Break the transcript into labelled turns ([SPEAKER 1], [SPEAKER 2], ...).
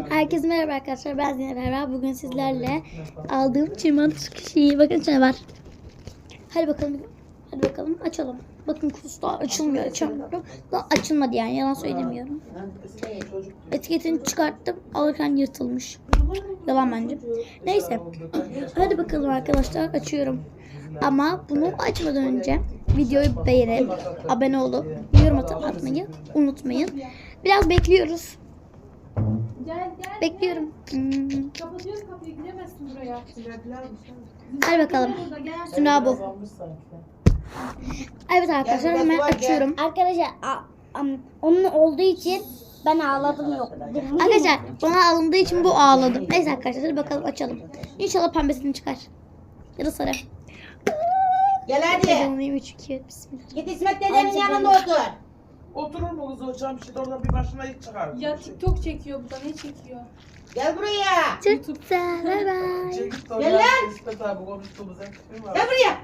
[SPEAKER 1] Herkese merhaba arkadaşlar. Ben Zeynep Erva. Bugün sizlerle aldığım çimen kişiyi. Bakın içine var. Hadi bakalım. Hadi bakalım açalım. Bakın kutusu daha açılmıyor. Açamıyorum. Daha açılmadı yani. Yalan söylemiyorum. Etiketini çıkarttım. Alırken yırtılmış. Yalan bence. Neyse. Hadi bakalım arkadaşlar. Açıyorum. Ama bunu açmadan önce videoyu beğenip abone olup yorum atmayı unutmayın. Biraz bekliyoruz.
[SPEAKER 2] Gel.
[SPEAKER 1] Bekliyorum.
[SPEAKER 2] Kapatıyorum kapıyı, giremezsin buraya.
[SPEAKER 1] Hadi bakalım. Süna bu. Evet arkadaşlar hemen açıyorum.
[SPEAKER 3] Arkadaşlar onun olduğu için ben ağladım yok.
[SPEAKER 1] Arkadaşlar bana alındığı için bu ağladım. Neyse arkadaşlar hadi bakalım açalım. İnşallah pembesini çıkar. Ya da sarı.
[SPEAKER 4] Gel hadi.
[SPEAKER 1] Heyecanlıyım 3 2 bismillah.
[SPEAKER 4] Git İsmet dedenin yanında otur.
[SPEAKER 5] Oturur mu kız hocam? Şimdi oradan bir başına hiç çıkar.
[SPEAKER 2] Ya TikTok çekiyor bu da, ne çekiyor?
[SPEAKER 4] Gel buraya.
[SPEAKER 1] Çok güzel. Bay bay.
[SPEAKER 5] Çekip de
[SPEAKER 4] Gel
[SPEAKER 5] oraya
[SPEAKER 4] lan.
[SPEAKER 5] İsmet abi konuştuğumuz hep.
[SPEAKER 4] Gel buraya.